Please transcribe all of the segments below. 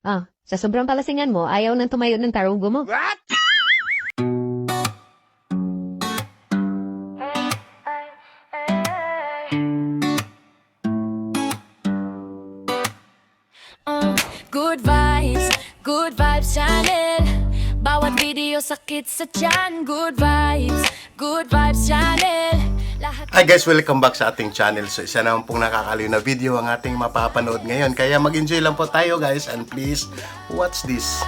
Sa sobrang palasingan mo, ayaw nang tumayo ng tarugo mo. What? Good vibes channel. Bawat video sakit sa tiyan. Good vibes channel. Hi guys, welcome back sa ating channel. So isa naman pong nakakaliw na video ang ating mapapanood ngayon. Kaya mag-enjoy lang po tayo guys, and please watch this.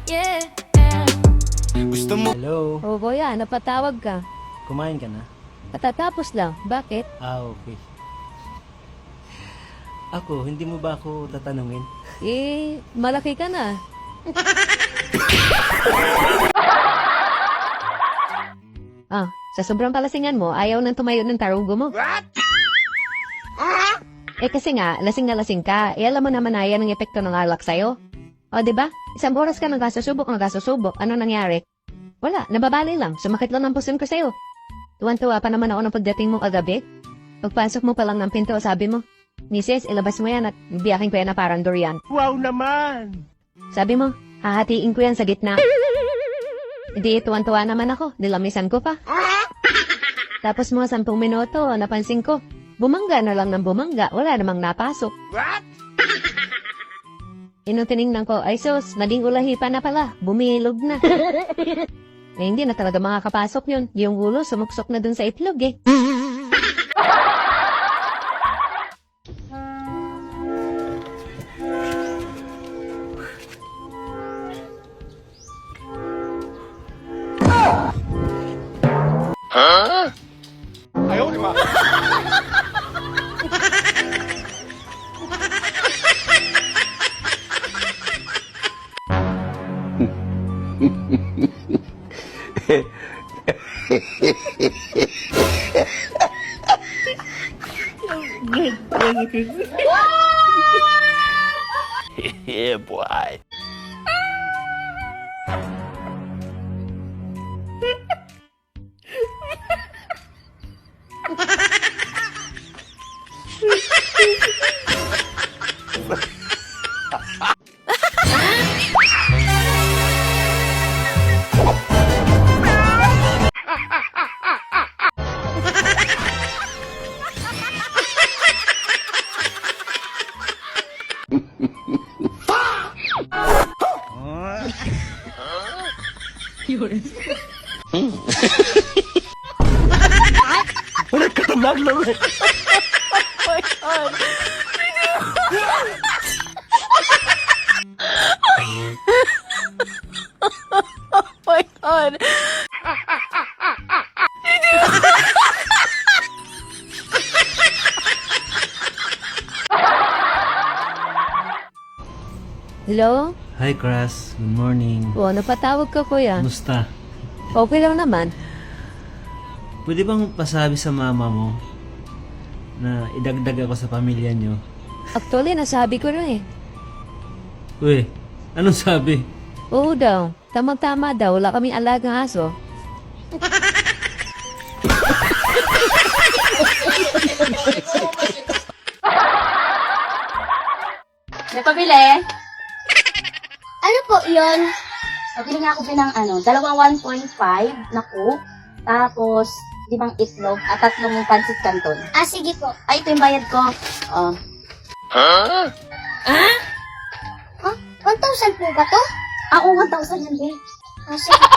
Yeah. Gusto mo? Hello, Oh, Boya, napatawag ka. kumain ka na? Katatapos lang. Bakit? Okay. Ako, hindi mo ba ako tatanungin? Malaki ka na. Sa sobrang palasingan mo, ayaw nang tumayo ng tarugo mo. What? Kasi nga, lasing na lasing ka. Alam mo naman na yan ang epekto ng alak sa'yo. O, diba? Isang oras ka nagkasusubok. Ano nangyari? Wala, nababali lang. Sumakit lang ang puson ko sa'yo. Tuwan-tuwa pa naman ako ng pagdating mo kagabi. Pagpasok mo pa lang ng pinto, sabi mo, Misis, ilabas mo yan at biyakin ko yan na parang durian. Wow naman! Sabi mo, hahatiin ko yan sa gitna. Hindi, tuwan-tuwa naman ako. Nilamisan ko pa. Tapos mga 10 minuto, napansin ko, bumangga na lang ng bumangga. Wala namang napasok. What? Tiningnan ko, ay sus, naging ulahi pa na pala. Bumilog na. Hindi na talaga makakapasok yun. Yung ulo, sumuksok na dun sa itlog eh. Ayaw, di ba? Yeah, boy. Nagkatamag lang eh. My God. Hello? Hi, Cras. Good morning. O, napatawag ka, kuya. Kumusta? Okay lang naman. Pwede bang pasabi sa mama mo na idagdag ako sa pamilya nyo? Actually, nasabi ko na eh. Uy, anong sabi? Oo daw. Tamang-tama daw. Wala kaming alagang aso. May pabili? Ano po yun? Pabili nga ako ng dalawang 1.5 na coke, tapos 5 itlog at 3 pancit canton. Sige po. Ay, ito yung bayad ko. Oh. 1,000 po ba to? Ako, 1,000 yan, be. Sige.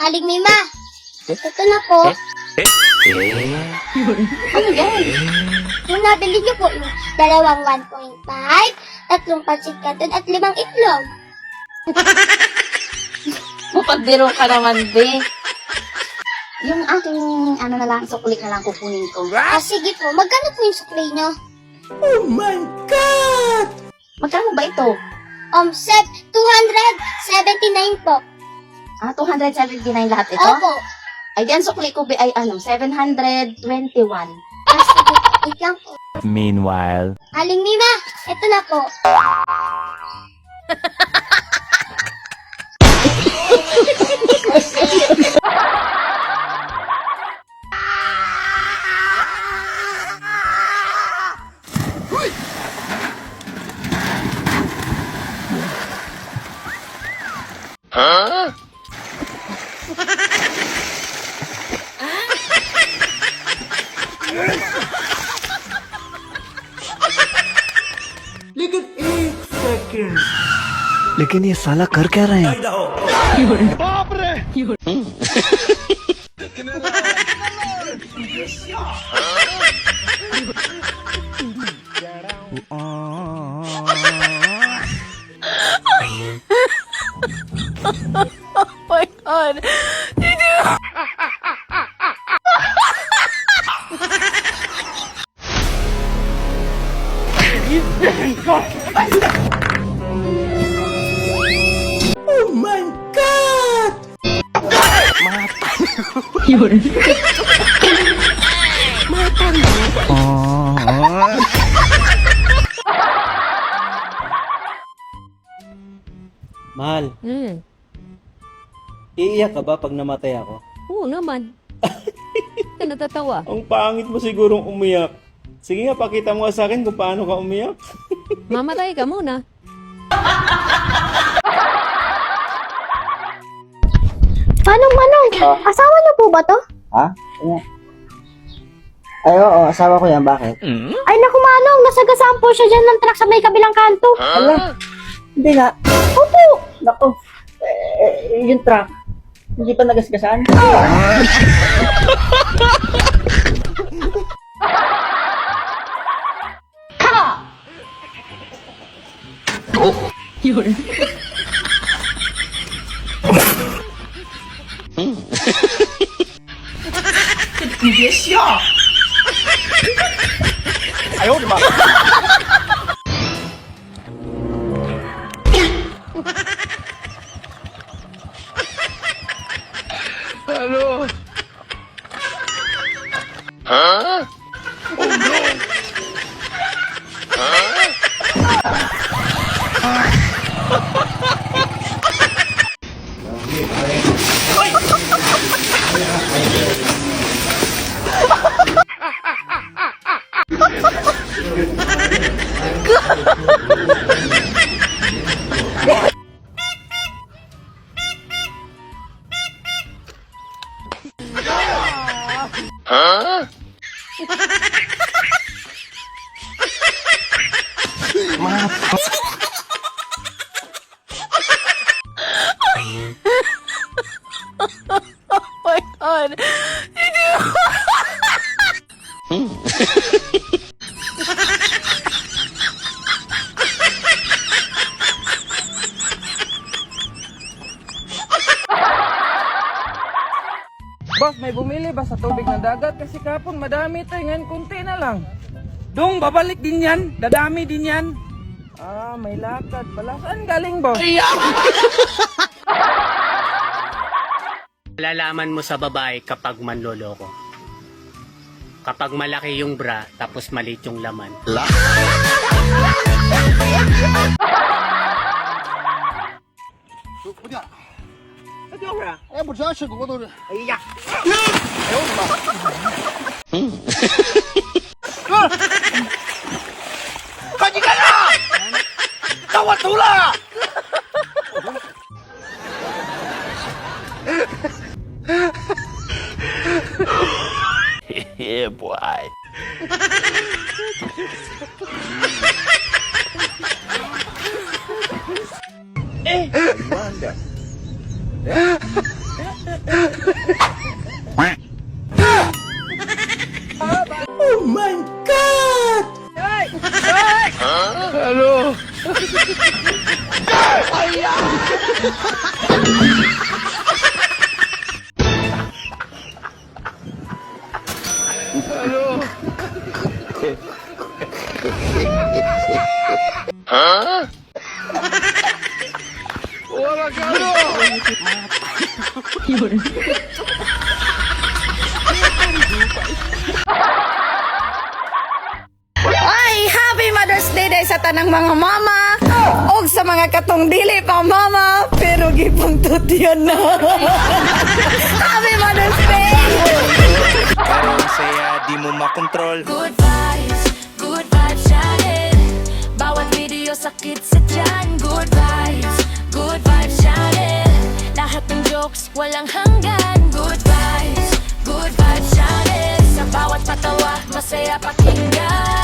Aling Mima. Ito na po. Ano yan? Yung nabili niyo po yung dalawang 1.5, 3 pancit canton at 5 itlog. Mapagbiro ka naman, be. Yung aking, na lang, sukli na lang kukunin ko. Sige po. Magkano po yung supply niyo? Magkano ba ito? 279 po. 279 lahat ito? Opo. Ay, diyan sukli ko, be, ay 721. Sige. Wait lang po. Meanwhile. Aling Mima. Ito na po. लेकिन ये साला कर क्या रहे हैं Oh my god. Mahal, Hmm. iiyak ka ba pag namatay ako? Oo naman. Ka natatawa. Ang pangit mo sigurong umiyak. Sige nga, pakita mo nga sa akin kung paano ka umiyak. Mamatay ka muna. Manong, asawa niyo po ba to? Ha? Ay, oo, asawa ko yan. Bakit? Ay naku Manong, nasagasaan po siya dyan ng truck sa may kabilang kanto. Ala, hindi nga. Opo. Naku, yung truck, hindi pa nagasgasan. Oh my god. Boss, may bumili ba sa tubig ng dagat? Kasi kapon madami tayo, ngayon kunti na lang. Dong, babalik din yan. Dadami din yan. Ah, may lakad pala. Saan galing, boss? Malalaman mo sa babae kapag manloloko. Kapag malaki yung bra, tapos maliit yung laman. Yeah, boy. Ay, happy Mother's Day day sa tanang mga mama. Og sa mga katong dili pa mama, pero gipong tutiyan na. Happy Mother's Day. Parang saya, di mo makontrol. Good vibes channel. Bawat video sakit sa tiyan. Good vibes channel. walang hanggan. Good vibes channel. Sa bawat patawa, masaya pakinggan.